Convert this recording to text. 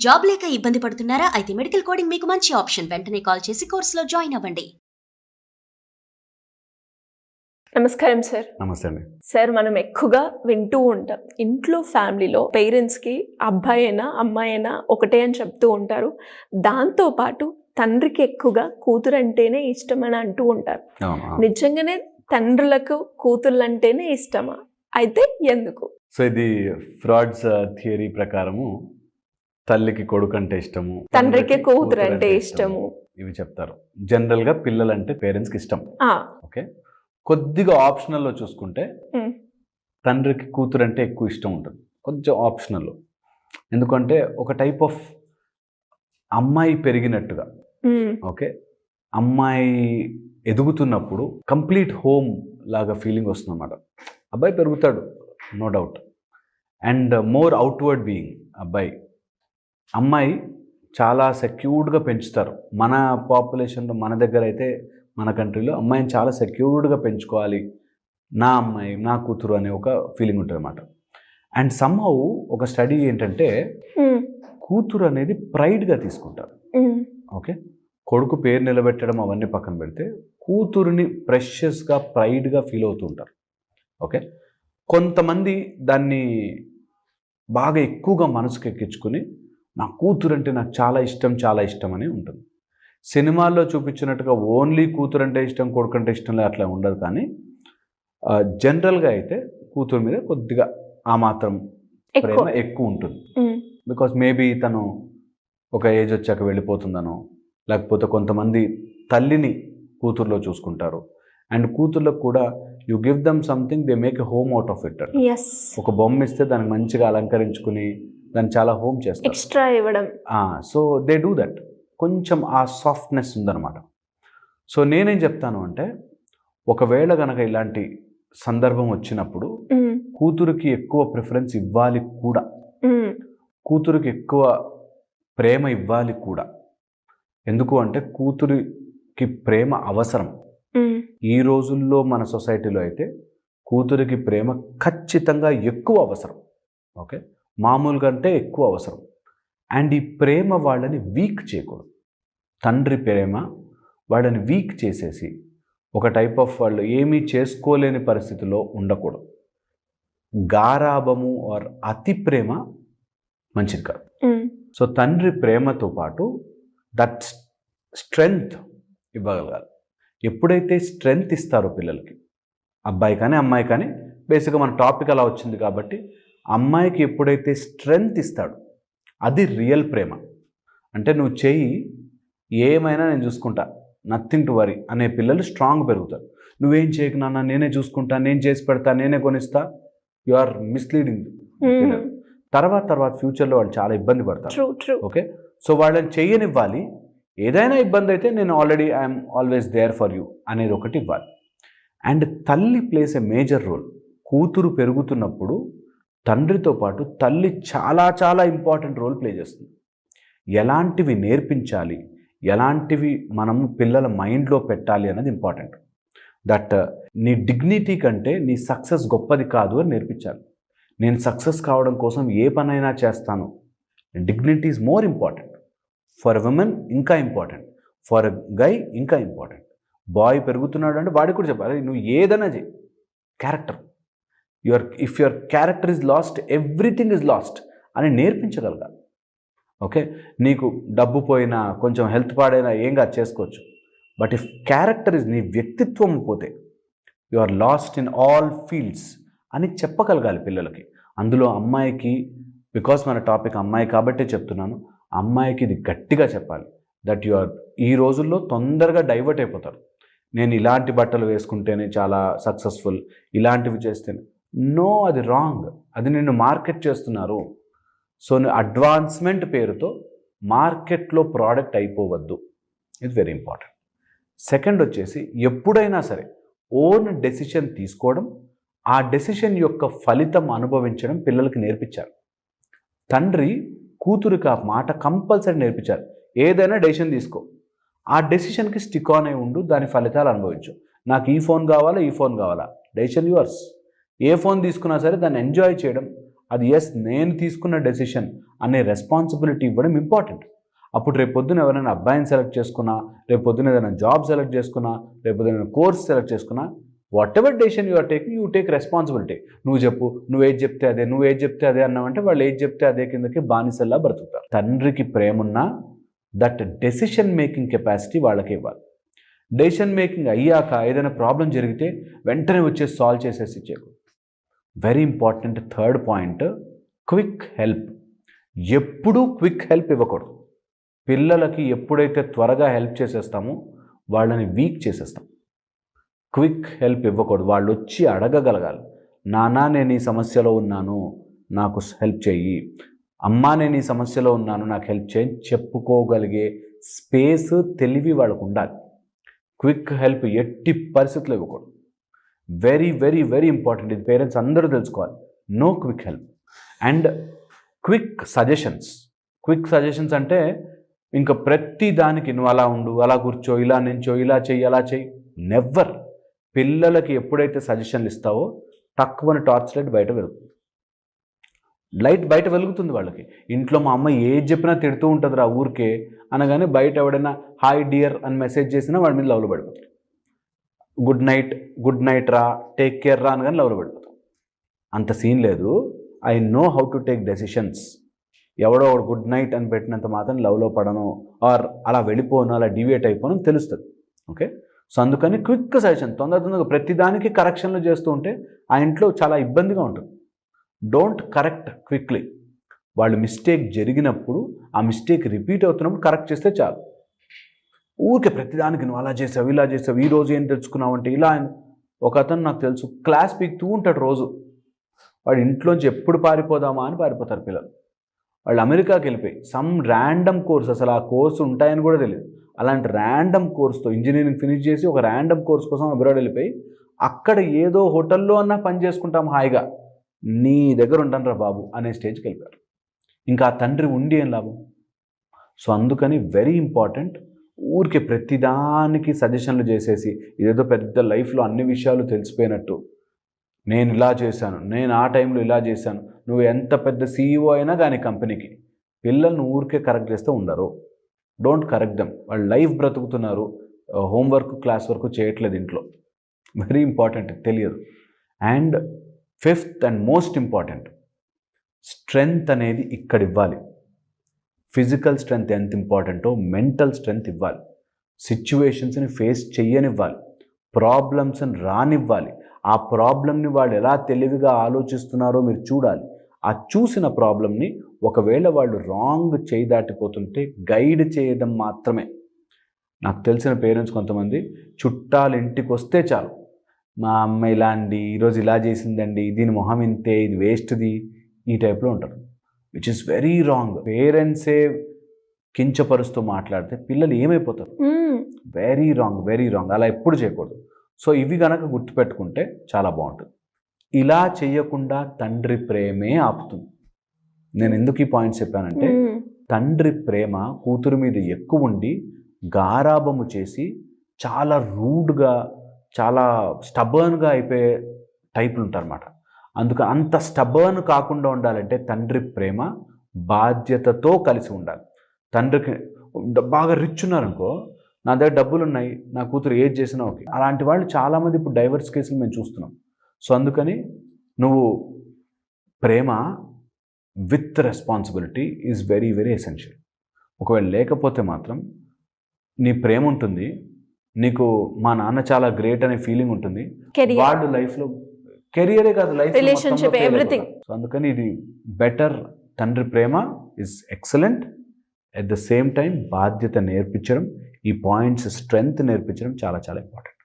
Job లేక ఇబ్బంది పడుతున్నారా? అయితే మెడికల్ కోడింగ్ మీకు మంచి ఆప్షన్. వెంటనే కాల్ చేసి కోర్సులో జాయిన్ అవ్వండి. నమస్కారం సార్. నమస్తే అండి. సార్, మనం ఎక్కువగా వింటూ ఉంటాం, ఇంట్లో ఫ్యామిలీలో పేరెంట్స్కి అబ్బాయి అయినా అమ్మాయి అయినా ఒకటే అని చెప్తూ ఉంటారు. దాంతోపాటు తండ్రికి ఎక్కువగా కూతురు అంటేనే ఇష్టం అని అంటూ ఉంటారు. నిజంగానే తండ్రులకు కూతుర్లు అంటేనే ఇష్టమా? అయితే ఎందుకు? సో ఇది ఫ్రాడ్స్ థియరీ ప్రకారము తల్లికి కొడుకు అంటే ఇష్టము, తండ్రికి కూతురు అంటే ఇష్టము ఇవి చెప్తారు. జనరల్గా పిల్లలంటే పేరెంట్స్కి ఇష్టం. ఓకే, కొద్దిగా ఆప్షనల్లో చూసుకుంటే తండ్రికి కూతురు అంటే ఎక్కువ ఇష్టం ఉంటుంది, కొంచెం ఆప్షనల్. ఎందుకంటే ఒక టైప్ ఆఫ్ అమ్మాయి పెరిగినట్టుగా, ఓకే, అమ్మాయి ఎదుగుతున్నప్పుడు కంప్లీట్ హోమ్ లాగా ఫీలింగ్ వస్తుంది అన్నమాట. అబ్బాయి పెరుగుతాడు, no doubt, and more outward being అబ్బాయి. అమ్మాయి చాలా సెక్యూర్డ్గా పెంచుతారు. మన పాపులేషన్లో, మన దగ్గర అయితే, మన కంట్రీలో అమ్మాయిని చాలా సెక్యూర్డ్గా పెంచుకోవాలి, నా అమ్మాయి నా కూతురు అనే ఒక ఫీలింగ్ ఉంటుంది అన్నమాట. అండ్ సమ్హౌ ఒక స్టడీ ఏంటంటే కూతురు అనేది ప్రైడ్గా తీసుకుంటారు. ఓకే, కొడుకు పేరు నిలబెట్టడం అవన్నీ పక్కన పెడితే కూతురుని ప్రెషియస్గా ప్రైడ్గా ఫీల్ అవుతూ ఉంటారు. ఓకే, కొంతమంది దాన్ని బాగా ఎక్కువగా మనసుకు ఎక్కించుకుని నా కూతురు అంటే నాకు చాలా ఇష్టం, చాలా ఇష్టం అని ఉంటుంది. సినిమాల్లో చూపించినట్టుగా ఓన్లీ కూతురు అంటే ఇష్టం, కొడుకు అంటే ఇష్టం అట్లా ఉండదు. కానీ జనరల్గా అయితే కూతురు మీద కొద్దిగా ఆ మాత్రం ప్రేమ ఎక్కువ ఉంటుంది. బికాస్ మేబీ తను ఒక ఏజ్ వచ్చాక వెళ్ళిపోతుందనో, లేకపోతే కొంతమంది తల్లిని కూతురులో చూసుకుంటారు. అండ్ కూతుర్లకు కూడా you give them something, they make a home out of it. ఒక బొమ్మ ఇస్తే దాన్ని మంచిగా అలంకరించుకుని దాన్ని చాలా హోమ్ చేస్తారు, ఎక్స్ట్రా ఇవ్వడం. So they do that. కొంచెం ఆ సాఫ్ట్నెస్ ఉందన్నమాట. సో నేనేం చెప్తాను అంటే, ఒకవేళ కనుక ఇలాంటి సందర్భం వచ్చినప్పుడు కూతురికి ఎక్కువ ప్రిఫరెన్స్ ఇవ్వాలి కూడా, కూతురికి ఎక్కువ ప్రేమ ఇవ్వాలి కూడా. ఎందుకు అంటే కూతురికి ప్రేమ అవసరం. ఈ రోజుల్లో మన సొసైటీలో అయితే కూతురికి ప్రేమ ఖచ్చితంగా ఎక్కువ అవసరం. ఓకే, మామూలు కంటే ఎక్కువ అవసరం. అండ్ ఈ ప్రేమ వాళ్ళని వీక్ చేయకూడదు. తండ్రి ప్రేమ వాళ్ళని వీక్ చేసేసి ఒక టైప్ ఆఫ్ వాళ్ళు ఏమీ చేసుకోలేని పరిస్థితిలో ఉండకూడదు. గారాబము ఆర్ అతి ప్రేమ మంచిది కాదు. సో తండ్రి ప్రేమతో పాటు దట్ స్ట్రెంగ్త్ ఇవ్వగలగాలి. ఎప్పుడైతే స్ట్రెంగ్త్ ఇస్తారో పిల్లలకి, అబ్బాయి కానీ అమ్మాయి కానీ, బేసిక్గా మన టాపిక్ అలా వచ్చింది కాబట్టి, అమ్మాయికి ఎప్పుడైతే స్ట్రెంగ్త్ ఇస్తాడో అది రియల్ ప్రేమ. అంటే నువ్వు చెయ్యి, ఏమైనా నేను చూసుకుంటా, నథింగ్ టు వరీ అనే పిల్లలు స్ట్రాంగ్ పెరుగుతారు. నువ్వేం చేయకు నాన్న, నేనే చూసుకుంటా, నేను చేసి పెడతా, నేనే కొనిస్తా, యు ఆర్ మిస్లీడింగ్ పిల్లలు. తర్వాత ఫ్యూచర్లో వాళ్ళు చాలా ఇబ్బంది పడతారు. ఓకే, సో వాళ్ళని చెయ్యనివ్వాలి. ఏదైనా ఇబ్బంది అయితే నేను already I'm always there for you అనేది ఒకటి ఇవ్వాలి. అండ్ తల్లి ప్లేస్ ఎ మేజర్ రోల్. కూతురు పెరుగుతున్నప్పుడు తండ్రితో పాటు తల్లి చాలా చాలా ఇంపార్టెంట్ రోల్ ప్లే చేస్తుంది. ఎలాంటివి నేర్పించాలి, ఎలాంటివి మనము పిల్లల మైండ్లో పెట్టాలి అనేది ఇంపార్టెంట్. దట్ నీ డిగ్నిటీ కంటే నీ సక్సెస్ గొప్పది కాదు అని నేర్పించాలి. నేను సక్సెస్ కావడం కోసం ఏ పనైనా చేస్తాను. Dignity is more important. For women ఇంకా ఇంపార్టెంట్, ఫర్ గై ఇంకా ఇంపార్టెంట్. బాయ్ పెరుగుతున్నాడు అంటే వాడికి కూడా చెప్పాలి, నువ్వు ఏదైనా చేయి, character, if your character is lost, everything is lost అని నేర్పించగలగాలి. ఓకే, నీకు డబ్బు పోయినా, కొంచెం హెల్త్ పాడైనా ఏం కాదు, చేసుకోవచ్చు. బట్ ఇఫ్ క్యారెక్టర్ ఇస్, నీ వ్యక్తిత్వం పోతే you are lost in all fields అని చెప్పగలగాలి పిల్లలకి. అందులో అమ్మాయికి, బికాస్ మన టాపిక్ అమ్మాయి కాబట్టే చెప్తున్నాను, అమ్మాయికి ఇది గట్టిగా చెప్పాలి. దట్ యు ఆర్, ఈ రోజుల్లో తొందరగా డైవర్ట్ అయిపోతారు. నేను ఇలాంటి బట్టలు వేసుకుంటేనే చాలా సక్సెస్ఫుల్, ఇలాంటివి చేస్తేనే. నో, అది రాంగ్. అది నిన్ను మార్కెట్ చేస్తున్నారు. సో అడ్వాన్స్మెంట్ పేరుతో మార్కెట్లో ప్రోడక్ట్ అయిపోవద్దు. ఇది వెరీ ఇంపార్టెంట్. సెకండ్ వచ్చేసి, ఎప్పుడైనా సరే ఓన్ డెసిషన్ తీసుకోవడం, ఆ డెసిషన్ యొక్క ఫలితం అనుభవించడం పిల్లలకి నేర్పించాలి. తండ్రి కూతురికి ఆ మాట కంపల్సరీ నేర్పించాలి. ఏదైనా డెసిషన్ తీసుకో, ఆ డెసిషన్కి స్టిక్ ఆన్ అయి ఉండు, దాని ఫలితాలు అనుభవించు. నాకు ఈ ఫోన్ కావాలా, ఈ ఫోన్ కావాలా, డెసిషన్ యువర్స్. ఏ ఫోన్ తీసుకున్నా సరే దాన్ని ఎంజాయ్ చేయడం, అది ఎస్ నేను తీసుకున్న డెసిషన్ అనే రెస్పాన్సిబిలిటీ ఇవ్వడం ఇంపార్టెంట్. అప్పుడు రేపు పొద్దున ఎవరైనా అబ్బాయిని సెలెక్ట్ చేసుకున్నా, రేపు పొద్దున ఏదైనా జాబ్ సెలెక్ట్ చేసుకున్నా, రేపు పొద్దున కోర్స్ సెలెక్ట్ చేసుకున్నా, whatever decision you are taking, you take responsibility. నువ్వు చెప్పు, నువ్వేది చెప్తే అదే, నువ్వేది చెప్తే అదే అన్నావంటే వాళ్ళు ఏది చెప్తే అదే కిందకి బానిసల్లా బ్రతుకుతారు. తండ్రికి ప్రేమ ఉన్నా దట్ డెసిషన్ మేకింగ్ కెపాసిటీ వాళ్ళకి ఇవ్వాలి. డెసిషన్ మేకింగ్ అయ్యాక ఏదైనా ప్రాబ్లం జరిగితే వెంటనే వచ్చేసి సాల్వ్ చేసేసి ఇచ్చేకు. Very important third point, quick help. ఎప్పుడూ క్విక్ హెల్ప్ ఇవ్వకూడదు. పిల్లలకి ఎప్పుడైతే త్వరగా హెల్ప్ చేసేస్తామో వాళ్ళని వీక్ చేసేస్తాం. క్విక్ హెల్ప్ ఇవ్వకూడదు. వాళ్ళు వచ్చి అడగగలగాలి, నాన్న నేను ఈ సమస్యలో ఉన్నాను నాకు హెల్ప్ చెయ్యి, అమ్మా నేను ఈ సమస్యలో ఉన్నాను నాకు హెల్ప్ చేయి చెప్పుకోగలిగే స్పేస్, తెలివి వాళ్ళకు ఉండాలి. క్విక్ హెల్ప్ ఎట్టి పరిస్థితుల్లో ఇవ్వకూడదు. Very very very important. ఇది పేరెంట్స్ అందరూ తెలుసుకోవాలి. No quick help. And quick suggestions. Quick suggestions అంటే ఇంకా ప్రతి దానికి నువ్వు అలా ఉండు, అలా కూర్చో, ఇలా నించో, ఇలా చెయ్యి, అలా చెయ్యి. నెవర్. పిల్లలకి ఎప్పుడైతే సజెషన్లు ఇస్తావో తక్కువని టార్చ్ లైట్ బయట వెలుగుతుంది. లైట్ బయట వెలుగుతుంది వాళ్ళకి. ఇంట్లో మా అమ్మ ఏది చెప్పినా తిడుతూ ఉంటుంది రా ఊరికే అనగానే బయట ఎవడైనా హాయ్ డియర్ అని మెసేజ్ చేసినా వాడి మీద లవ్లో పడిపోతారు. గుడ్ నైట్ రా, టేక్ కేర్ రా అనగానే లవ్లో పడిపోతాం. అంత సీన్ లేదు. I know how to take decisions. ఎవడో ఒకడు గుడ్ నైట్ అని పెట్టినంత మాత్రం లవ్లో పడను ఆర్ అలా వెళ్ళిపోను, అలా డివియేట్ అయిపోను తెలుస్తుంది. ఓకే, సో అందుకని క్విక్ సజెషన్, తొందరగా ప్రతిదానికి కరెక్షన్లు చేస్తూ ఉంటే ఆ ఇంట్లో చాలా ఇబ్బందిగా ఉంటుంది. Don't correct quickly. వాళ్ళు మిస్టేక్ జరిగినప్పుడు ఆ మిస్టేక్ రిపీట్ అవుతున్నప్పుడు కరెక్ట్ చేస్తే చాలు. ఊరికే ప్రతిదానికి నువ్వు అలా చేసావు, ఇలా చేసావు, ఈ రోజు ఏం తెలుసుకున్నావు అంటే ఇలా. ఒక అతను నాకు తెలుసు, క్లాస్ పీకుతూ ఉంటాడు రోజు. వాడు ఇంట్లోంచి ఎప్పుడు పారిపోదామా అని పారిపోతారు పిల్లలు. వాళ్ళు అమెరికాకి వెళ్ళిపోయి సమ్ ర్యాండమ్ కోర్స్, అసలు ఆ కోర్సు ఉంటాయని కూడా తెలియదు, అలాంటి ర్యాండమ్ కోర్స్తో ఇంజనీరింగ్ ఫినిష్ చేసి ఒక ర్యాండమ్ కోర్స్ కోసం అబ్రాడ్ వెళ్ళిపోయి అక్కడ ఏదో హోటల్లో అన్నా పని చేసుకుంటాం హాయిగా, నీ దగ్గర ఉంటాను రా బాబు అనే స్టేజ్కి వెళ్ళిపోయారు. ఇంకా ఆ తండ్రి ఉండి ఏం లాభం? సో అందుకని వెరీ ఇంపార్టెంట్. ఊరికే ప్రతిదానికి సజెషన్లు చేసేసి ఇదేదో పెద్ద లైఫ్లో అన్ని విషయాలు తెలిసిపోయినట్టు, నేను ఇలా చేశాను, నేను ఆ టైంలో ఇలా చేశాను, నువ్వు ఎంత పెద్ద సీఈఓ అయినా కానీ కంపెనీకి పిల్లల్ని ఊరికే కరెక్ట్ చేస్తే ఉండరు. Don't correct them. వాళ్ళు లైఫ్ బ్రతుకుతున్నారు, హోంవర్క్ క్లాస్ వర్క్ చేయట్లేదు ఇంట్లో. వెరీ ఇంపార్టెంట్, తెలియదు. And fifth and most important, strength అనేది ఇక్కడ ఇవ్వాలి. ఫిజికల్ స్ట్రెంగ్త్ ఎంత ఇంపార్టెంటో మెంటల్ స్ట్రెంగ్త్ ఇవ్వాలి. సిచ్యువేషన్స్ని ఫేస్ చెయ్యనివ్వాలి, ప్రాబ్లమ్స్ని రానివ్వాలి. ఆ ప్రాబ్లమ్ని వాళ్ళు ఎలా తెలివిగా ఆలోచిస్తున్నారో మీరు చూడాలి. ఆ చూసిన ప్రాబ్లమ్ని ఒకవేళ వాళ్ళు రాంగ్ చేయి దాటిపోతుంటే గైడ్ చేయడం మాత్రమే. నాకు తెలిసిన పేరెంట్స్ కొంతమంది చుట్టాలు ఇంటికి వస్తే చాలు, మా అమ్మ ఇలా అండి, ఈరోజు ఇలా చేసిందండి, దీని మొహం ఇంతే, ఇది వేస్ట్ది, ఈ టైప్లో ఉంటారు. Which is very wrong. పేరెంట్సే కించపరుస్తూ మాట్లాడితే పిల్లలు ఏమైపోతారు? Very wrong, very wrong. అలా ఎప్పుడు చేయకూడదు. సో ఇవి కనుక గుర్తుపెట్టుకుంటే చాలా బాగుంటుంది. ఇలా చేయకుండా తండ్రి ప్రేమే ఆపుతుంది. నేను ఎందుకు ఈ పాయింట్స్ చెప్పానంటే తండ్రి ప్రేమ కూతురు మీద ఎక్కువ ఉండి గారాబము చేసి చాలా రూడ్గా, చాలా స్టబర్న్గా అయిపోయే టైపులు ఉంటారన్నమాట. అందుకు అంత స్టబర్న్ కాకుండా ఉండాలంటే తండ్రి ప్రేమ బాధ్యతతో కలిసి ఉండాలి. తండ్రికి బాగా రిచ్ ఉన్నారనుకో, నా దగ్గర డబ్బులు ఉన్నాయి, నా కూతురు ఏది చేసినా ఓకే, అలాంటి వాళ్ళు చాలామంది ఇప్పుడు డైవర్స్ కేసులు మేము చూస్తున్నాం. సో అందుకని నువ్వు ప్రేమ with responsibility is very very essential. ఒకవేళ లేకపోతే మాత్రం నీ ప్రేమ ఉంటుంది, నీకు మా నాన్న చాలా గ్రేట్ అనే ఫీలింగ్ ఉంటుంది, వాళ్ళు లైఫ్లో కెరియరే కాదు లైఫ్ రిలేషన్షిప్ ఎవ్రీథింగ్. సో అందుకని ఇది బెటర్. తండ్రి ప్రేమ is excellent. At the same time బాధ్యత నేర్పించడం, ఈ పాయింట్స్ స్ట్రెంగ్త్ నేర్పించడం చాలా చాలా ఇంపార్టెంట్.